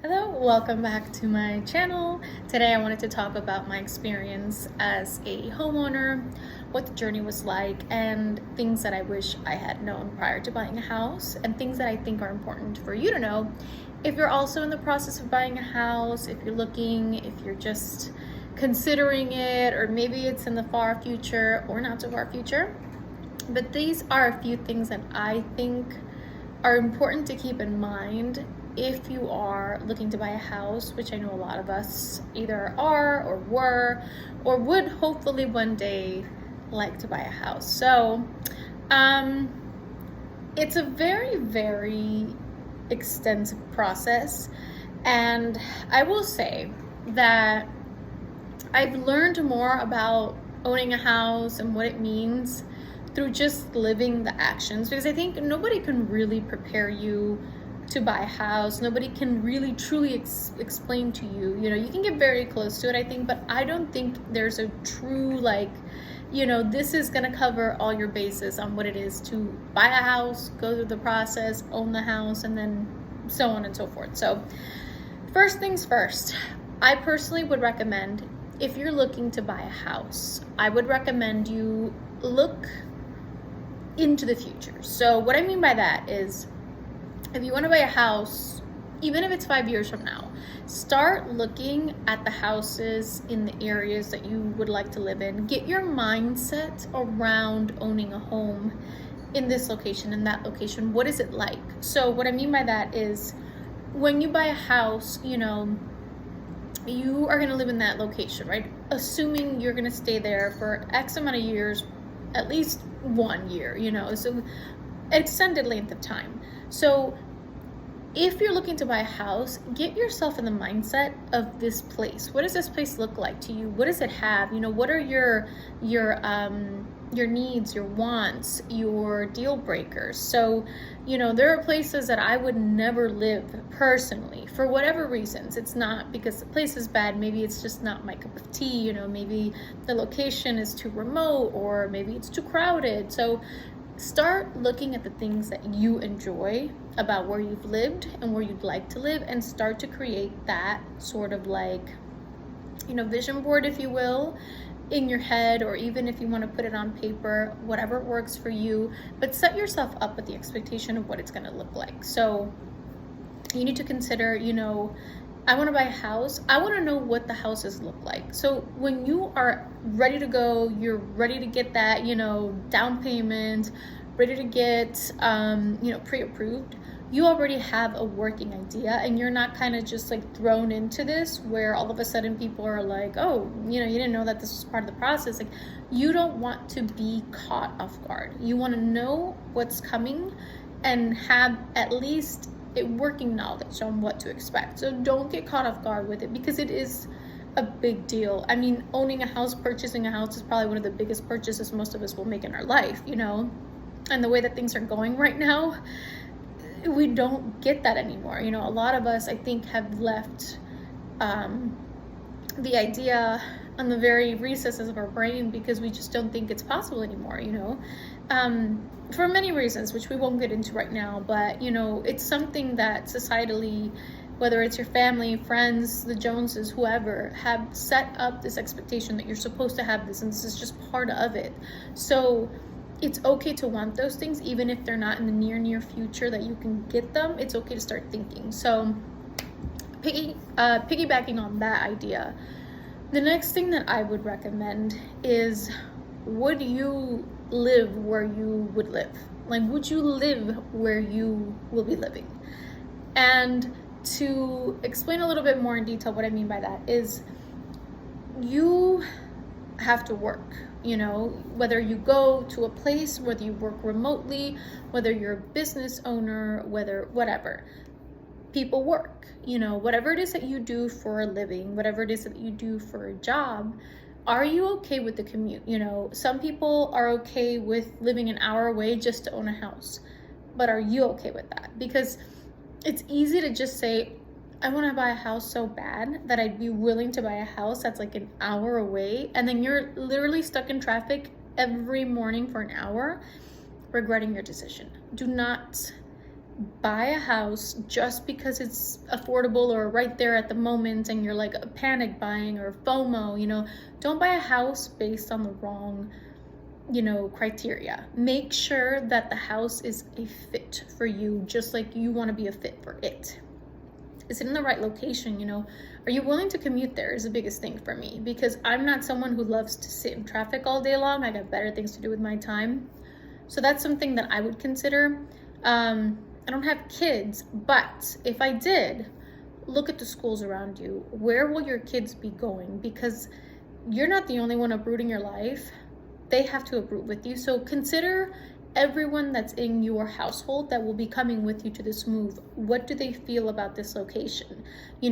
Hello, welcome back to my channel. Today I wanted to talk about my experience as a homeowner, what the journey was like, and things that I wish I had known prior to buying a house, and things that I think are important for you to know if you're also in the process of buying a house, if you're looking, if you're just considering it, or maybe it's in the far future or not so far future. But these are a few things that I think are important to keep in mind if you are looking to buy a house, which I know a lot of us either are or were or would hopefully one day like to buy a house. So it's a very, very extensive process, and I will say that I've learned more about owning a house and what it means through just living the actions, because I think nobody can really prepare you to buy a house. Nobody can really truly explain to you. You can get very close to it, I think, but I don't think there's a true this is going to cover all your bases on what it is to buy a house, go through the process, own the house, and then so on and so forth. So first things first, I personally would recommend, if you're looking to buy a house, I would recommend you look into the future. So what I mean by that is, if you want to buy a house, even if it's 5 years from now, start looking at the houses in the areas that you would like to live in. Get your mindset around owning a home in this location, in that location. What is it like? So what I mean by that is, when you buy a house, you are going to live in that location, right? Assuming you're going to stay there for X amount of years, at least 1 year, so extended length of time. So if you're looking to buy a house, get yourself in the mindset of this place. What does this place look like to you? What does it have? What are your needs, your wants, your deal breakers? So, there are places that I would never live personally for whatever reasons. It's not because the place is bad. Maybe it's just not my cup of tea. Maybe the location is too remote, or maybe it's too crowded. So start looking at the things that you enjoy about where you've lived and where you'd like to live, and start to create that sort of vision board, if you will, in your head, or even if you want to put it on paper, whatever works for you. But set yourself up with the expectation of what it's going to look like. So you need to consider, I want to buy a house. I want to know what the houses look like. So when you are ready to go, you're ready to get that, down payment, ready to get, pre-approved, you already have a working idea, and you're not kind of just thrown into this where all of a sudden people are like, oh, you didn't know that this was part of the process. You don't want to be caught off guard. You want to know what's coming and have at least a working knowledge on what to expect. So don't get caught off guard with it, because it is a big deal. I mean, owning a house, purchasing a house is probably one of the biggest purchases most of us will make in our life, and the way that things are going right now, we don't get that anymore. A lot of us, I think, have left the idea on the very recesses of our brain, because we just don't think it's possible anymore, for many reasons, which we won't get into right now. But, it's something that societally, whether it's your family, friends, the Joneses, whoever, have set up this expectation that you're supposed to have this, and this is just part of it. So it's okay to want those things, even if they're not in the near future that you can get them. It's okay to start thinking. So piggybacking on that idea, the next thing that I would recommend is, would you live where you would live? Would you live where you will be living? And to explain a little bit more in detail what I mean by that is, you have to work, whether you go to a place, whether you work remotely, whether you're a business owner, whatever. People work, whatever it is that you do for a living, whatever it is that you do for a job. Are you okay with the commute? Some people are okay with living an hour away just to own a house, but are you okay with that? Because it's easy to just say, I want to buy a house so bad that I'd be willing to buy a house that's an hour away, and then you're literally stuck in traffic every morning for an hour, regretting your decision. Do not buy a house just because it's affordable or right there at the moment and you're like panic buying or FOMO, don't buy a house based on the wrong, criteria. Make sure that the house is a fit for you, just like you want to be a fit for it. Is it in the right location? Are you willing to commute there is the biggest thing for me, because I'm not someone who loves to sit in traffic all day long. I got better things to do with my time. So that's something that I would consider. I don't have kids, but if I did, look at the schools around you. Where will your kids be going? Because you're not the only one uprooting your life. They have to uproot with you. So consider everyone that's in your household that will be coming with you to this move. What do they feel about this location?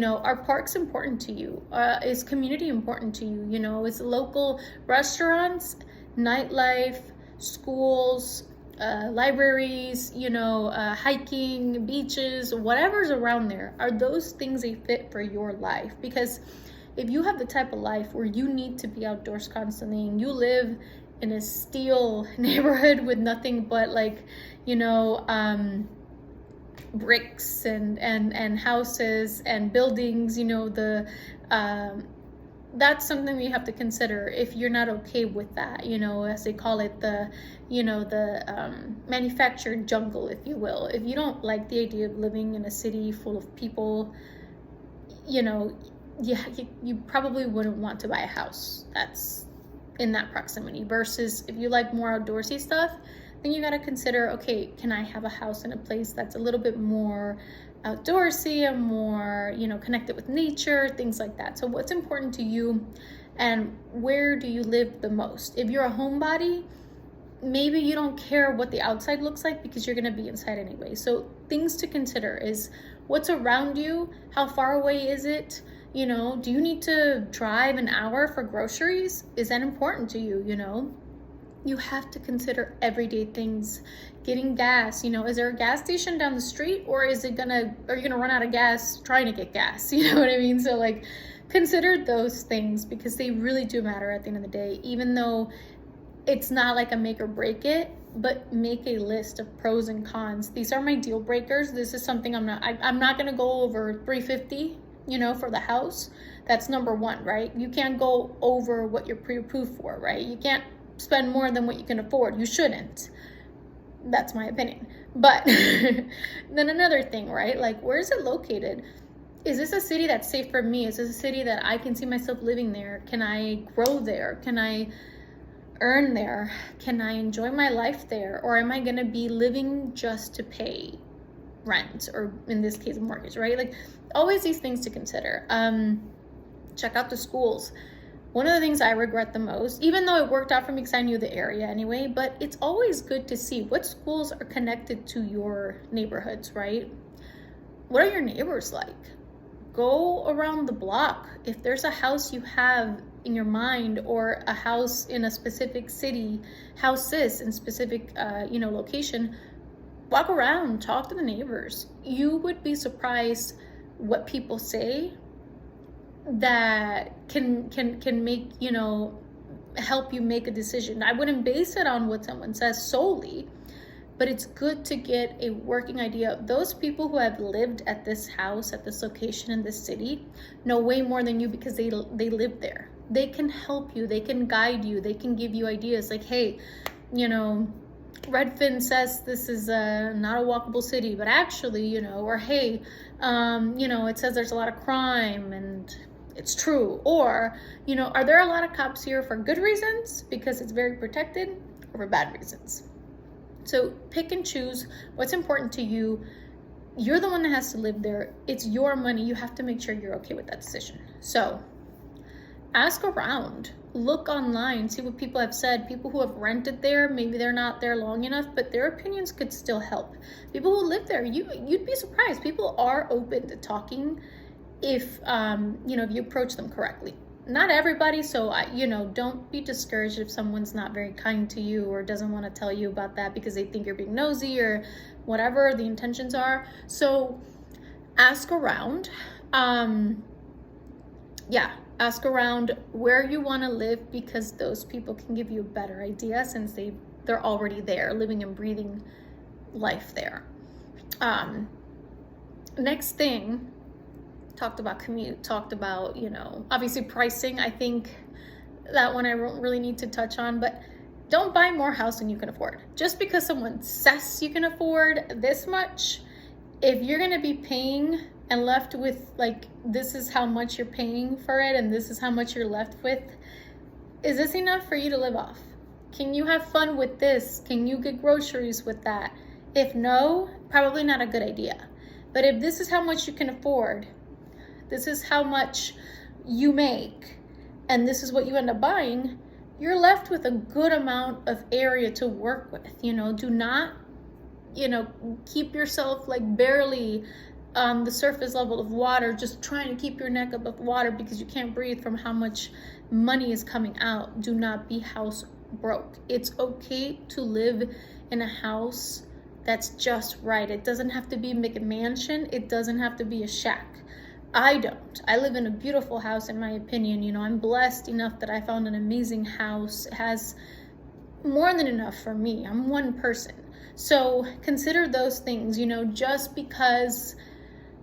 Are parks important to you? Is community important to you? Is local restaurants, nightlife, schools, libraries, hiking, beaches, whatever's around there, are those things a fit for your life? Because if you have the type of life where you need to be outdoors constantly and you live in a steel neighborhood with nothing but bricks and houses and buildings, that's something you have to consider if you're not okay with that, as they call it, the manufactured jungle, if you will. If you don't like the idea of living in a city full of people, you probably wouldn't want to buy a house that's in that proximity. Versus if you like more outdoorsy stuff, then you got to consider, okay, can I have a house in a place that's a little bit more outdoorsy and more, connected with nature, things like that. So what's important to you, and where do you live the most? If you're a homebody, maybe you don't care what the outside looks like because you're going to be inside anyway. So things to consider is what's around you, how far away is it? Do you need to drive an hour for groceries? Is that important to you? You have to consider everyday things. Getting gas, is there a gas station down the street, or are you gonna run out of gas trying to get gas? You know what I mean? So consider those things, because they really do matter at the end of the day, even though it's not like a make or break it, but make a list of pros and cons. These are my deal breakers. This is something I'm not gonna go over 350, for the house. That's number one, right? You can't go over what you're pre-approved for, right? You can't spend more than what you can afford. You shouldn't. That's my opinion. But then another thing, right? Where is it located? Is this a city that's safe for me? Is this a city that I can see myself living there? Can I grow there? Can I earn there? Can I enjoy my life there? Or am I going to be living just to pay rent, or in this case, a mortgage, right? Always these things to consider. Check out the schools. One of the things I regret the most, even though it worked out for me because I knew the area anyway, but it's always good to see what schools are connected to your neighborhoods, right? What are your neighbors like? Go around the block. If there's a house you have in your mind, or a house in a specific city, houses in specific, location, walk around, talk to the neighbors. You would be surprised what people say that can make, help you make a decision. I wouldn't base it on what someone says solely, but it's good to get a working idea of those people who have lived at this house, at this location, in this city, know way more than you because they live there. They can help you, they can guide you, they can give you ideas like, hey, Redfin says this is not a walkable city, but actually, or hey, it says there's a lot of crime, and it's true. Or, are there a lot of cops here for good reasons because it's very protected, or for bad reasons? So pick and choose what's important to you. You're the one that has to live there. It's your money. You have to make sure you're okay with that decision. So ask around, look online, see what people have said. People who have rented there, maybe they're not there long enough, but their opinions could still help. People who live there, you'd be surprised. People are open to talking if if you approach them correctly. Not everybody, so don't be discouraged if someone's not very kind to you or doesn't want to tell you about that because they think you're being nosy or whatever the intentions are. So ask around. Ask around where you want to live, because those people can give you a better idea since they're already there, living and breathing life there. Um, next thing, talked about commute, talked about, obviously pricing. I think that one I don't really need to touch on, but don't buy more house than you can afford. Just because someone says you can afford this much, if you're going to be paying and left with, like, this is how much you're paying for it and this is how much you're left with, is this enough for you to live off? Can you have fun with this? Can you get groceries with that? If no, probably not a good idea. But if this is how much you can afford, this is how much you make, and this is what you end up buying, you're left with a good amount of area to work with. Do not, keep yourself like barely on the surface level of water, just trying to keep your neck above water because you can't breathe from how much money is coming out. Do not be house broke. It's okay to live in a house that's just right. It doesn't have to be a McMansion. It doesn't have to be a shack. I don't. I live in a beautiful house, in my opinion. I'm blessed enough that I found an amazing house. It has more than enough for me. I'm one person. So consider those things. Just because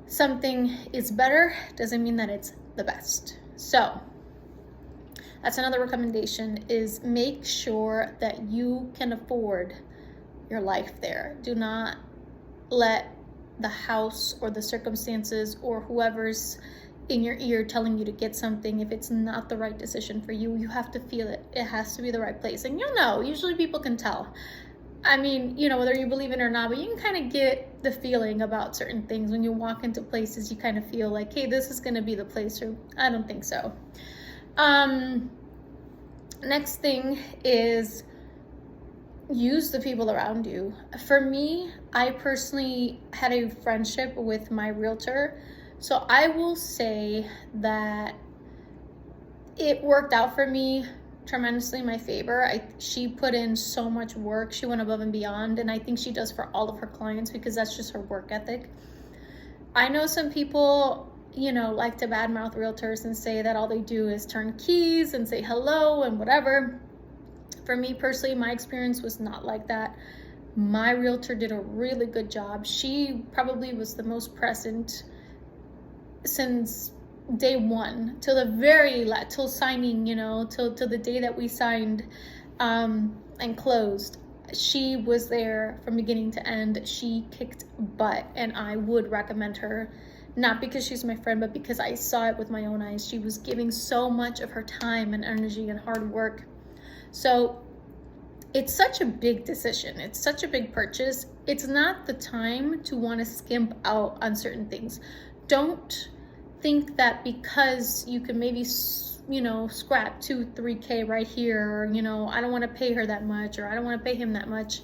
something is better doesn't mean that it's the best. So that's another recommendation, is make sure that you can afford your life there. Do not let the house or the circumstances or whoever's in your ear telling you to get something, if it's not the right decision for you, you have to feel it. It has to be the right place. And usually people can tell. I mean, whether you believe it or not, but you can kind of get the feeling about certain things when you walk into places. You kind of feel like, hey, this is going to be the place, or I don't think so. Next thing is use the people around you. For me, I personally had a friendship with my realtor, so I will say that it worked out for me tremendously in my favor. She put in so much work. She went above and beyond, and I think she does for all of her clients because that's just her work ethic. I know some people, like to badmouth realtors and say that all they do is turn keys and say hello and whatever. For me personally, my experience was not like that. My realtor did a really good job. She probably was the most present since day one till the very last, till signing, till the day that we signed and closed. She was there from beginning to end. She kicked butt, and I would recommend her, not because she's my friend, but because I saw it with my own eyes. She was giving so much of her time and energy and hard work. So it's such a big decision. It's such a big purchase. It's not the time to want to skimp out on certain things. Don't think that because you can maybe, scrap 2-3K right here, or, I don't want to pay her that much, or I don't want to pay him that much.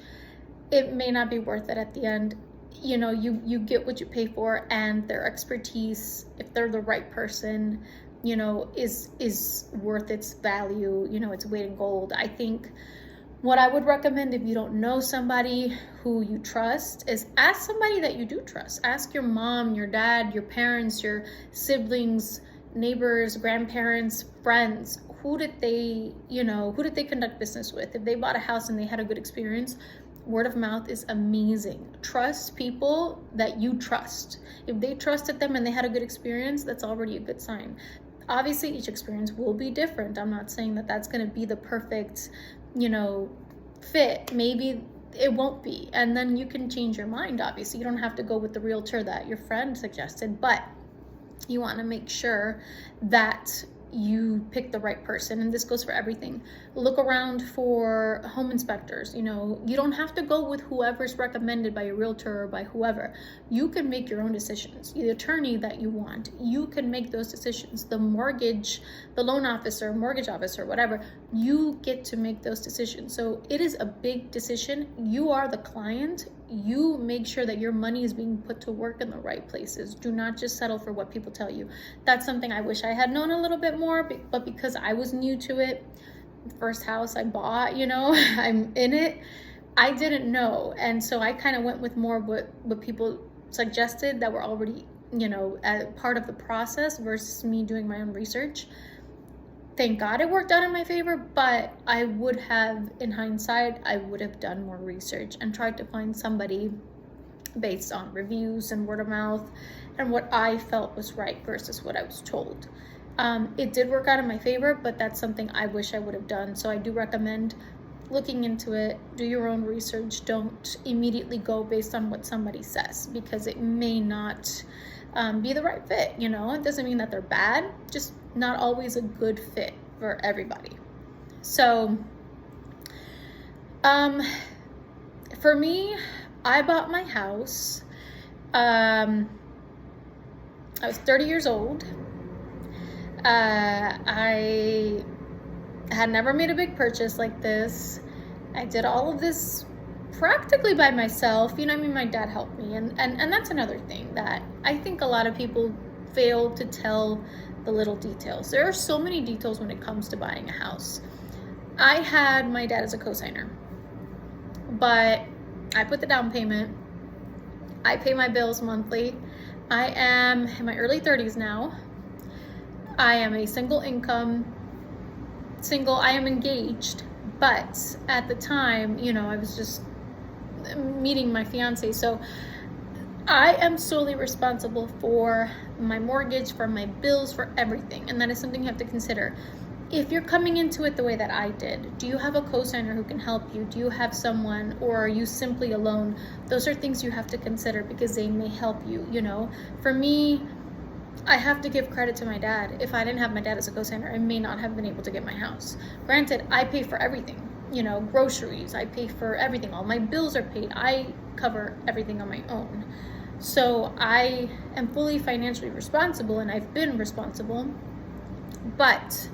It may not be worth it at the end. You get what you pay for, and their expertise, if they're the right person, is worth its value, its weight in gold. I think what I would recommend, if you don't know somebody who you trust, is ask somebody that you do trust. Ask your mom, your dad, your parents, your siblings, neighbors, grandparents, friends. Who did they conduct business with? If they bought a house and they had a good experience, word of mouth is amazing. Trust people that you trust. If they trusted them and they had a good experience, that's already a good sign. Obviously, each experience will be different. I'm not saying that that's going to be the perfect, fit. Maybe it won't be. And then you can change your mind, obviously. You don't have to go with the realtor that your friend suggested, but you want to make sure that you pick the right person. And this goes for everything. Look around for home inspectors. You don't have to go with whoever's recommended by a realtor or by whoever. You can make your own decisions. The attorney that you want, you can make those decisions. The loan officer, mortgage officer, whatever, you get to make those decisions. So it is a big decision. You are the client. You make sure that your money is being put to work in the right places. Do not just settle for what people tell you. That's something I wish I had known a little bit more, but because I was new to it, the first house I bought, I'm in it, I didn't know. And so I kind of went with more what people suggested that were already, as part of the process versus me doing my own research. Thank God it worked out in my favor, but I would have, in hindsight, I would have done more research and tried to find somebody based on reviews and word of mouth and what I felt was right versus what I was told. It did work out in my favor, but that's something I wish I would have done. So I do recommend looking into it, do your own research. Don't immediately go based on what somebody says, because it may not be the right fit. You know, it doesn't mean that they're bad, just not always a good fit for everybody. So for me, I bought my house. I was 30 years old. I had never made a big purchase like this. I did all of this practically by myself. You know, I mean, my dad helped me. And that's another thing that I think a lot of people fail to tell the little details. There are so many details when it comes to buying a house. I had my dad as a co-signer, but I put the down payment. I pay my bills monthly. I am in my early 30s now. I am a single income, I am engaged, but at the time, you know, I was just meeting my fiance. So I am solely responsible for my mortgage, for my bills, for everything. And that is something you have to consider. If you're coming into it the way that I did, do you have a co-signer who can help you? Do you have someone, or are you simply alone? Those are things you have to consider, because they may help you, you know. For me, I have to give credit to my dad. If I didn't have my dad as a co-signer, I may not have been able to get my house. Granted, I pay for everything, you know, groceries, I pay for everything. All my bills are paid. I cover everything on my own. So I am fully financially responsible, and I've been responsible. But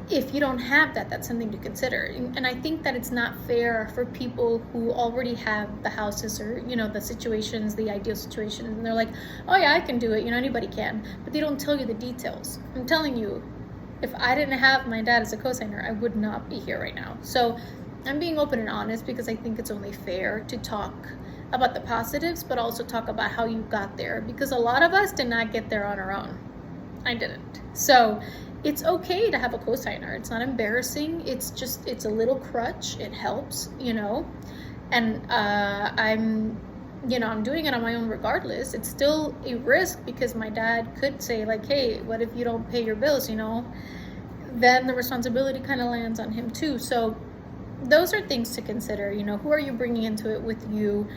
if you don't have that, that's something to consider. And I think that it's not fair for people who already have the houses, or, you know, the situations, the ideal situations, and they're like, oh yeah, I can do it, you know, anybody can, but they don't tell you the details. I'm telling you, if I didn't have my dad as a co-signer, I would not be here right now. So I'm being open and honest, because I think it's only fair to talk about the positives, but also talk about how you got there, because a lot of us did not get there on our own. I didn't. So it's okay to have a co-signer. It's not embarrassing. It's a little crutch. It helps, you know. And I'm doing it on my own regardless. It's still a risk, because my dad could say, like, hey, what if you don't pay your bills, you know? Then the responsibility kind of lands on him too. So those are things to consider. You know, who are you bringing into it with you?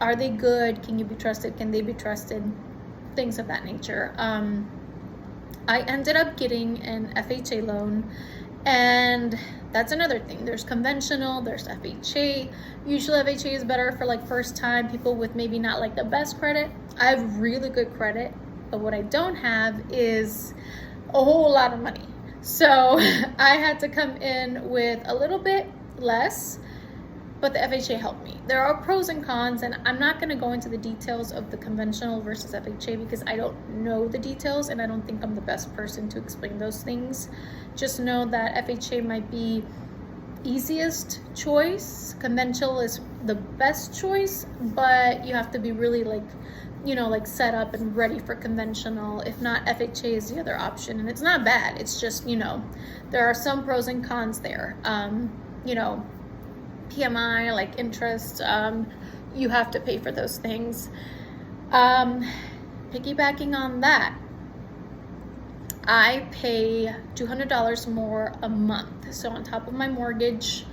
Are they good? Can you be trusted? Can they be trusted? Things of that nature. I ended up getting an FHA loan, and that's another thing. There's conventional, there's FHA. Usually FHA is better for like first time people with maybe not like the best credit. I have really good credit, but what I don't have is a whole lot of money. So I had to come in with a little bit less, but the FHA helped me. There are pros and cons, and I'm not going to go into the details of the conventional versus FHA, because I don't know the details, and I don't think I'm the best person to explain those things. Just know that FHA might be easiest choice. Conventional is the best choice, but you have to be really like set up and ready for conventional. If not, FHA is the other option, and it's not bad. It's just, you know, there are some pros and cons there. You know, PMI, like interest, you have to pay for those things. Piggybacking on that, I pay $200 more a month. So on top of my mortgage,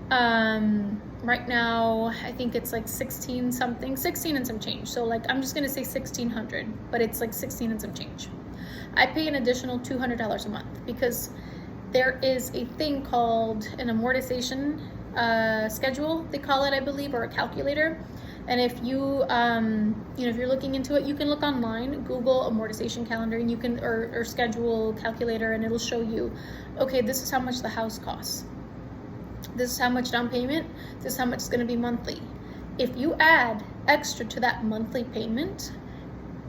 right now, I think it's like 16 and some change. So like, I'm just gonna say 1,600, but it's like 16 and some change. I pay an additional $200 a month, because there is a thing called an amortization schedule, they call it, I believe, or a calculator. And if you, if you're looking into it, you can look online, Google amortization calendar, and you can, or schedule calculator, and it'll show you, okay, this is how much the house costs. This is how much down payment. This is how much it's going to be monthly. If you add extra to that monthly payment,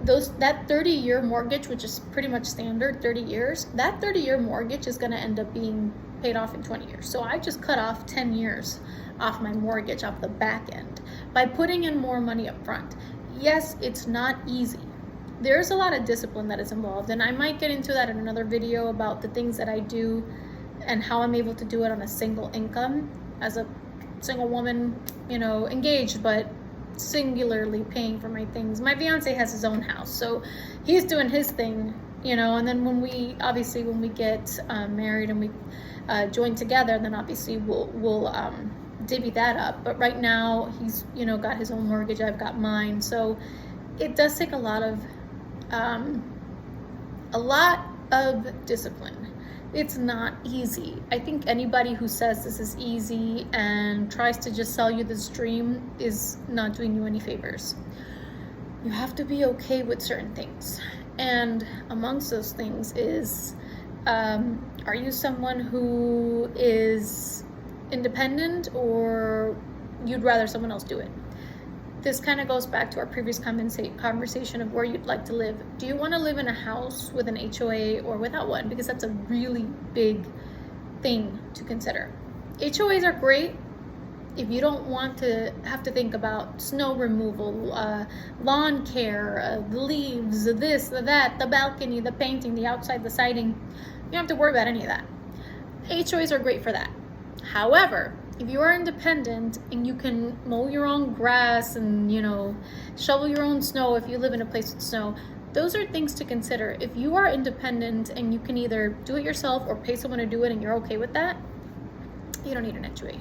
that 30-year mortgage, which is pretty much standard, 30 years, that 30-year mortgage is going to end up being paid off in 20 years. So I just cut off 10 years off my mortgage, off the back end, by putting in more money up front. Yes, it's not easy. There's a lot of discipline that is involved, and I might get into that in another video about the things that I do and how I'm able to do it on a single income as a single woman, you know, engaged, but singularly paying for my things. My fiance has his own house, so he's doing his thing, and then when we get married and we join together, then obviously we'll divvy that up. But right now he's got his own mortgage, I've got mine, so it does take a lot of discipline. It's not easy. I think anybody who says this is easy and tries to just sell you this dream is not doing you any favors. You have to be okay with certain things. And amongst those things is, are you someone who is independent, or you'd rather someone else do it? This kind of goes back to our previous conversation of where you'd like to live. Do you want to live in a house with an HOA or without one? Because that's a really big thing to consider. HOAs are great if you don't want to have to think about snow removal, lawn care, the leaves, this, that, the balcony, the painting, the outside, the siding. You don't have to worry about any of that. HOAs are great for that. However, if you are independent and you can mow your own grass and, shovel your own snow if you live in a place with snow, those are things to consider. If you are independent and you can either do it yourself or pay someone to do it and you're okay with that, you don't need an HOA.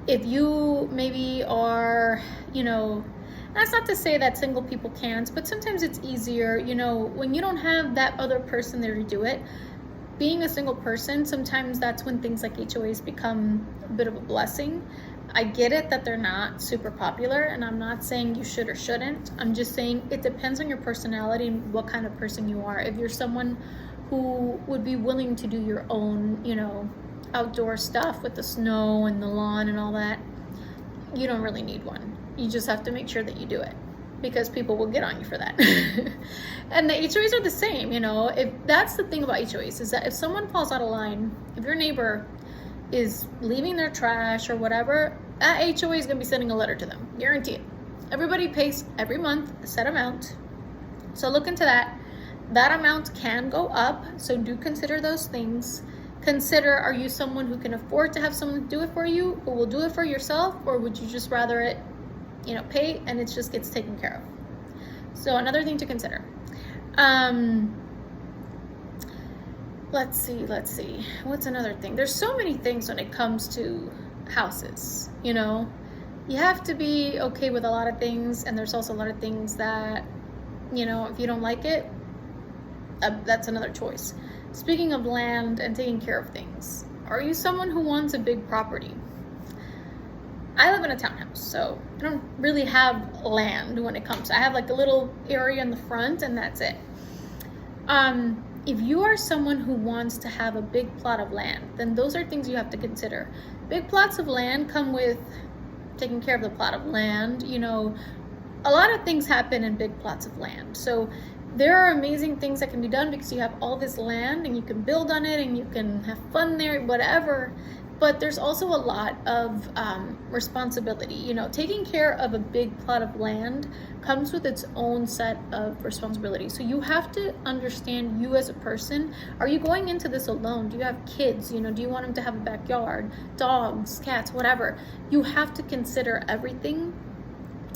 If you maybe are, that's not to say that single people can't, but sometimes it's easier, when you don't have that other person there to do it. Being a single person, sometimes that's when things like HOAs become a bit of a blessing. I get it that they're not super popular, and I'm not saying you should or shouldn't. I'm just saying it depends on your personality and what kind of person you are. If you're someone who would be willing to do your own, outdoor stuff with the snow and the lawn and all that, you don't really need one. You just have to make sure that you do it, because people will get on you for that. And the HOAs are the same, if that's the thing about HOAs, is that if someone falls out of line, if your neighbor is leaving their trash or whatever, that HOA is going to be sending a letter to them, guarantee it. Everybody pays every month a set amount, so look into that. That amount can go up, so do consider those things. Consider, are you someone who can afford to have someone do it for you, or will do it for yourself, or would you just rather it pay and it just gets taken care of? So another thing to consider. Let's see. What's another thing? There's so many things when it comes to houses, You have to be okay with a lot of things, and there's also a lot of things that, if you don't like it, that's another choice. Speaking of land and taking care of things, are you someone who wants a big property? I live in a townhouse, so I don't really have land when it comes. I have like a little area in the front, and that's it. If you are someone who wants to have a big plot of land, then those are things you have to consider. Big plots of land come with taking care of the plot of land. A lot of things happen in big plots of land. So there are amazing things that can be done because you have all this land and you can build on it and you can have fun there, whatever. But there's also a lot of responsibility. Taking care of a big plot of land comes with its own set of responsibilities. So you have to understand you as a person. Are you going into this alone? Do you have kids? Do you want them to have a backyard, dogs, cats, whatever? You have to consider everything,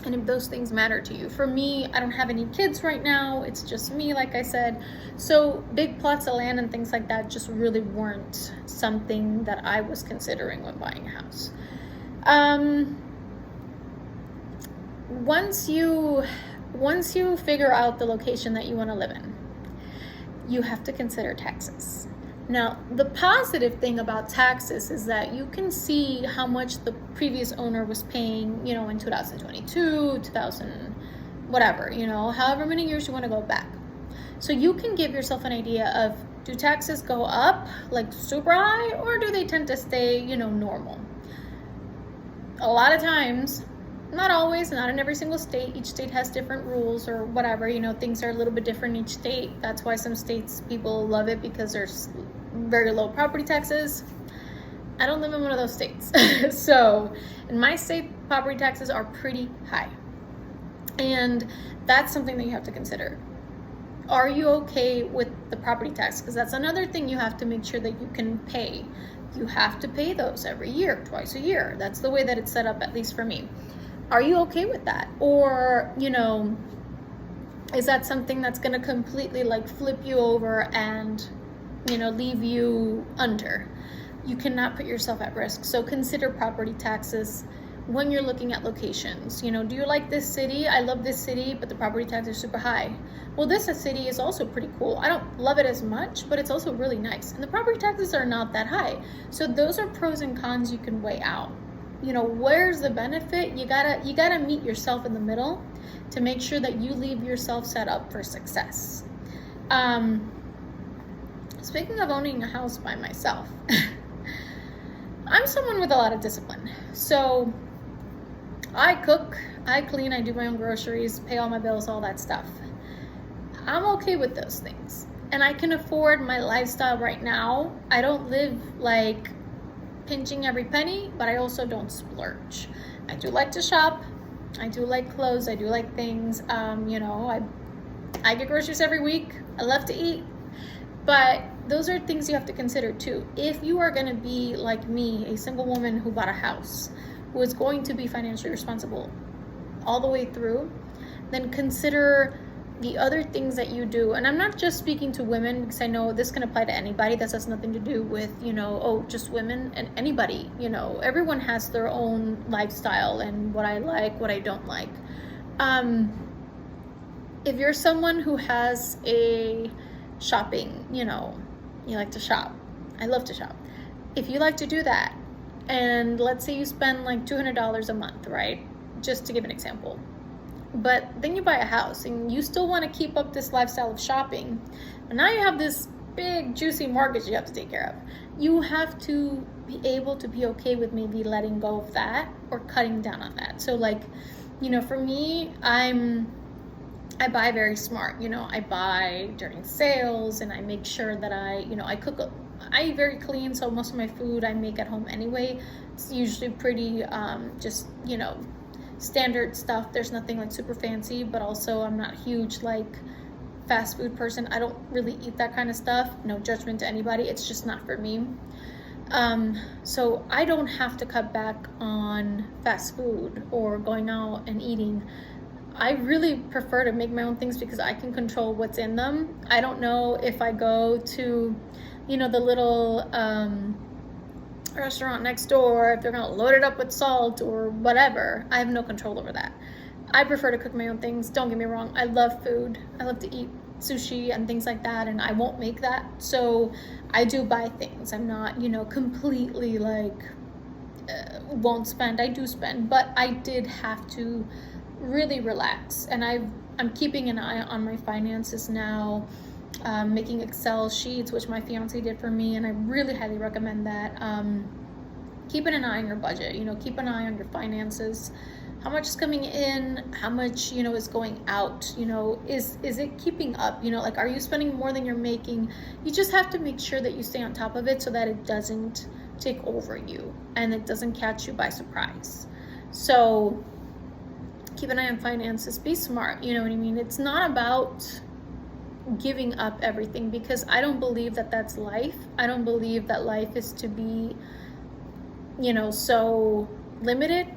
and if those things matter to you. For me, I don't have any kids right now. It's just me, like I said. So big plots of land and things like that just really weren't something that I was considering when buying a house. Once you figure out the location that you want to live in, you have to consider taxes. Now, the positive thing about taxes is that you can see how much the previous owner was paying, in 2022, 2000, whatever, however many years you want to go back. So you can give yourself an idea of, do taxes go up like super high, or do they tend to stay, normal? A lot of times, not always, not in every single state. Each state has different rules or whatever, things are a little bit different in each state. That's why some states people love it, because there's very low property taxes. I don't live in one of those states. So in my state, property taxes are pretty high. And that's something that you have to consider. Are you okay with the property tax? Because that's another thing you have to make sure that you can pay. You have to pay those every year, twice a year. That's the way that it's set up, at least for me. Are you okay with that? Or, is that something that's going to completely like flip you over and, leave you under? You cannot put yourself at risk. So consider property taxes when you're looking at locations. Do you like this city? I love this city, but the property taxes are super high. Well, this city is also pretty cool. I don't love it as much, but it's also really nice. And the property taxes are not that high. So those are pros and cons you can weigh out. Where's the benefit? You gotta meet yourself in the middle to make sure that you leave yourself set up for success. Speaking of owning a house by myself, I'm someone with a lot of discipline. So I cook, I clean, I do my own groceries, pay all my bills, all that stuff. I'm okay with those things. And I can afford my lifestyle right now. I don't live like pinching every penny, but I also don't splurge. I do like to shop. I do like clothes. I do like things. I get groceries every week. I love to eat. But those are things you have to consider too. If you are going to be like me, a single woman who bought a house, who is going to be financially responsible all the way through, then consider the other things that you do. And I'm not just speaking to women, because I know this can apply to anybody. This has nothing to do with, just women and anybody. Everyone has their own lifestyle and what I like, what I don't like. If you're someone who has a shopping, you like to shop. I love to shop. If you like to do that, and let's say you spend like $200 a month, right? Just to give an example. But then you buy a house and you still want to keep up this lifestyle of shopping. And now you have this big, juicy mortgage you have to take care of. You have to be able to be okay with maybe letting go of that or cutting down on that. So for me, I buy very smart. I buy during sales, and I make sure that I cook. I eat very clean, so most of my food I make at home anyway. It's usually pretty standard stuff. There's nothing like super fancy, but also I'm not huge like fast food person. I don't really eat that kind of stuff. No judgment to anybody. It's just not for me. So I don't have to cut back on fast food or going out and eating. I really prefer to make my own things because I can control what's in them. I don't know if I go to, the little restaurant next door, if they're gonna load it up with salt or whatever. I have no control over that. I prefer to cook my own things. Don't get me wrong. I love food. I love to eat sushi and things like that, and I won't make that. So I do buy things. I'm not, completely like won't spend. I do spend, but I did have to really relax, and I'm keeping an eye on my finances now, making Excel sheets, which my fiance did for me, and I really highly recommend that. Keeping an eye on your budget, keep an eye on your finances, how much is coming in, how much is going out, is it keeping up, like are you spending more than you're making? You just have to make sure that you stay on top of it so that it doesn't take over you and it doesn't catch you by surprise. So keep an eye on finances, be smart, you know what I mean? It's not about giving up everything, because I don't believe that that's life. I don't believe that life is to be, so limited.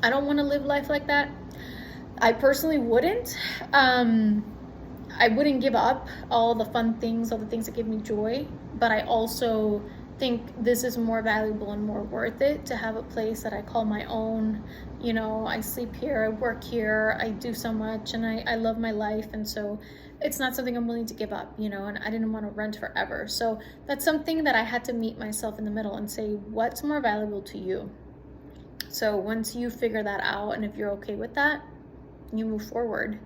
I don't want to live life like that. I personally wouldn't. I wouldn't give up all the fun things, all the things that give me joy, but I also think this is more valuable and more worth it to have a place that I call my own. I sleep here, I work here, I do so much, and I love my life, and so it's not something I'm willing to give up, and I didn't want to rent forever. So that's something that I had to meet myself in the middle and say, what's more valuable to you? So once you figure that out, and if you're okay with that, you move forward.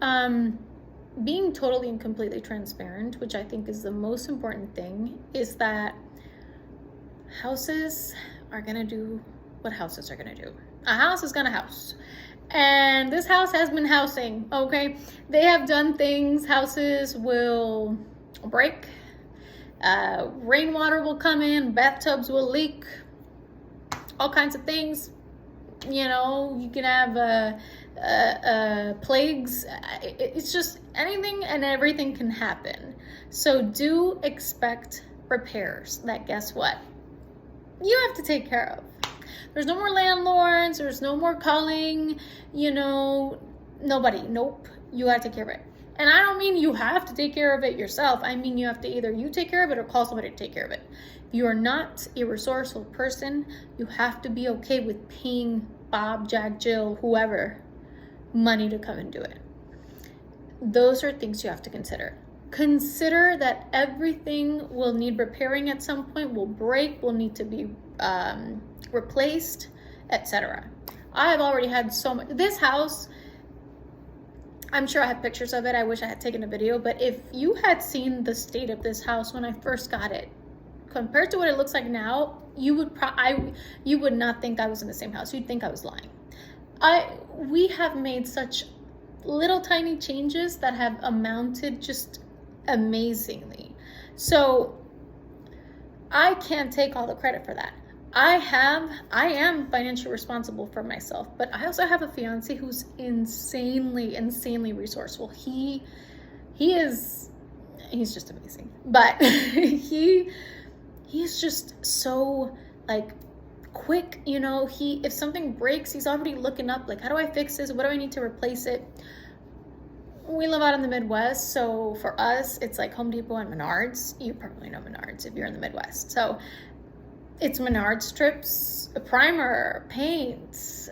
Being totally and completely transparent, which I think is the most important thing, is that houses are gonna do what houses are gonna do. A house is gonna house. And this house has been housing, okay? They have done things. Houses will break. Rainwater will come in. Bathtubs will leak. All kinds of things. You can have plagues. It's just anything and everything can happen. So do expect repairs that, guess what, you have to take care of. There's no more landlords, there's no more calling, nobody. Nope. You gotta take care of it. And I don't mean you have to take care of it yourself. I mean you have to either you take care of it or call somebody to take care of it. If you are not a resourceful person, you have to be okay with paying Bob, Jack, Jill, whoever, money to come and do it. Those are things you have to consider. Consider that everything will need repairing at some point, will break, will need to be replaced, etc. I have already had so much. This house, I'm sure I have pictures of it. I wish I had taken a video, but if you had seen the state of this house when I first got it, compared to what it looks like now, you would not think I was in the same house. You'd think I was lying. We have made such little tiny changes that have amounted just amazingly. So I can't take all the credit for that. I am financially responsible for myself, but I also have a fiance who's insanely resourceful. He's just amazing. But he's just so like quick, if something breaks, he's already looking up like, how do I fix this? What do I need to replace it? We live out in the Midwest, so for us, it's like Home Depot and Menards. You probably know Menards if you're in the Midwest. So it's Menards strips, a primer, paint.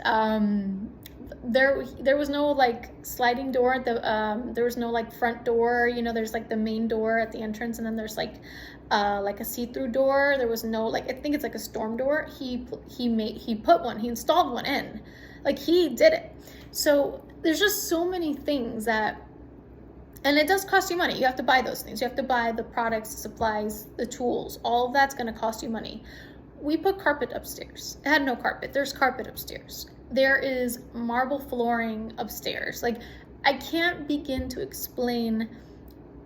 There was no like sliding door at the there was no like front door. There's like the main door at the entrance, and then there's like a see-through door. There was no I think it's like a storm door. He installed one in, like he did it. So there's just so many things and it does cost you money. You have to buy those things. You have to buy the products, the supplies, the tools. All of that's going to cost you money. We put carpet upstairs. It had no carpet. There's carpet upstairs. There is marble flooring upstairs. Like, I can't begin to explain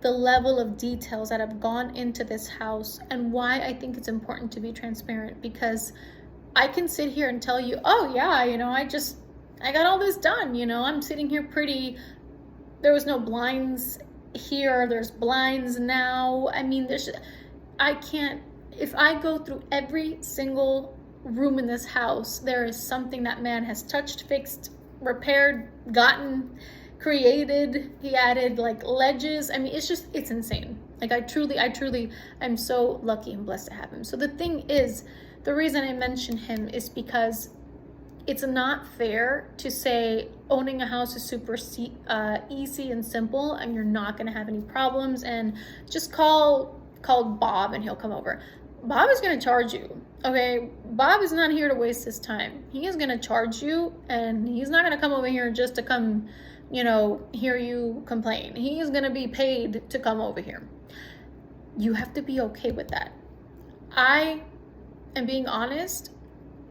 the level of details that have gone into this house and why I think it's important to be transparent, because I can sit here and tell you, oh yeah, I got all this done, I'm sitting here pretty. There was no blinds here. There's blinds now. I mean, I can't, if I go through every single room in this house, there is something that man has touched, fixed, repaired, gotten, created. He added like ledges. I mean, it's insane. Like I'm so lucky and blessed to have him. So the thing is, the reason I mention him is because it's not fair to say owning a house is super easy and simple and you're not going to have any problems, and just call Bob and he'll come over. Bob is going to charge you, okay? Bob is not here to waste his time. He is going to charge you, and he's not going to come over here just to come, hear you complain. He is going to be paid to come over here. You have to be okay with that. I am being honest.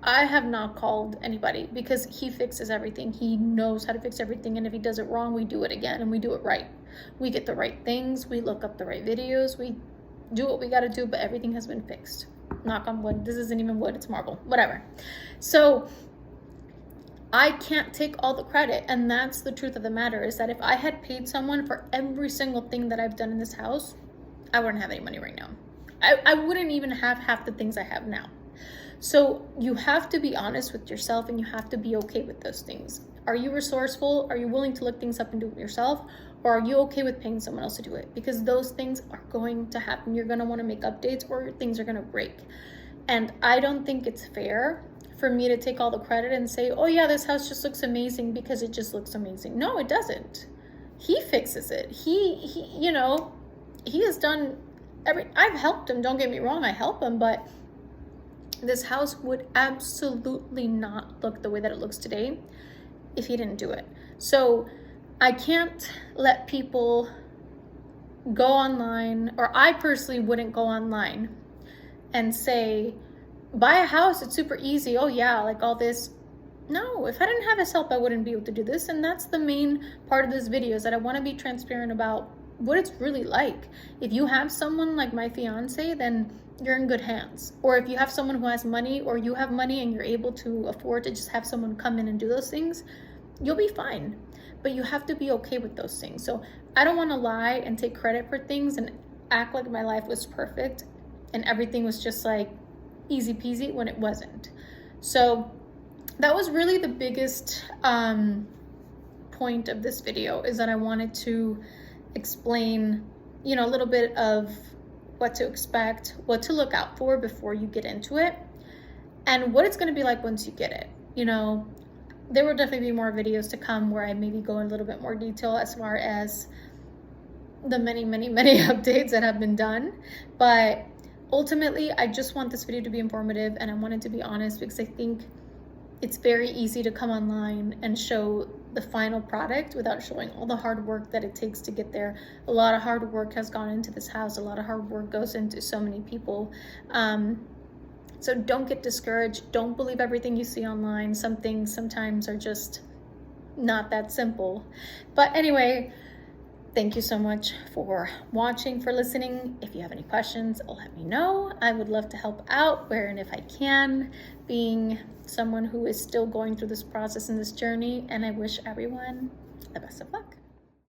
I have not called anybody because he fixes everything. He knows how to fix everything. And if he does it wrong, we do it again and we do it right. We get the right things. We look up the right videos. We do what we got to do, but everything has been fixed. Knock on wood. This isn't even wood. It's marble. Whatever. So I can't take all the credit. And that's the truth of the matter, is that if I had paid someone for every single thing that I've done in this house, I wouldn't have any money right now. I wouldn't even have half the things I have now. So you have to be honest with yourself, and you have to be okay with those things. Are you resourceful? Are you willing to look things up and do it yourself? Or are you okay with paying someone else to do it? Because those things are going to happen. You're going to want to make updates, or things are going to break. And I don't think it's fair for me to take all the credit and say, oh yeah, this house just looks amazing because it just looks amazing. No, it doesn't. He fixes it. He has done I've helped him. Don't get me wrong. I help him, but this house would absolutely not look the way that it looks today if he didn't do it. So I can't let people go online, or I personally wouldn't go online and say, buy a house, it's super easy. Oh yeah, like all this. No, if I didn't have his help, I wouldn't be able to do this. And that's the main part of this video, is that I want to be transparent about what it's really like. If you have someone like my fiance, then you're in good hands. Or if you have someone who has money, or you have money and you're able to afford to just have someone come in and do those things, you'll be fine. But you have to be okay with those things. So I don't want to lie and take credit for things and act like my life was perfect and everything was just like easy peasy when it wasn't. So that was really the biggest point of this video, is that I wanted to explain, a little bit of what to expect, what to look out for before you get into it, and what it's going to be like once you get it. There will definitely be more videos to come where I maybe go in a little bit more detail as far as the many updates that have been done. But ultimately, I just want this video to be informative, and I want it to be honest, because I think it's very easy to come online and show the final product without showing all the hard work that it takes to get there. A lot of hard work has gone into this house. A lot of hard work goes into so many people. So don't get discouraged. Don't believe everything you see online. Some things sometimes are just not that simple. But anyway, thank you so much for watching, for listening. If you have any questions, let me know. I would love to help out where and if I can, being someone who is still going through this process and this journey. And I wish everyone the best of luck.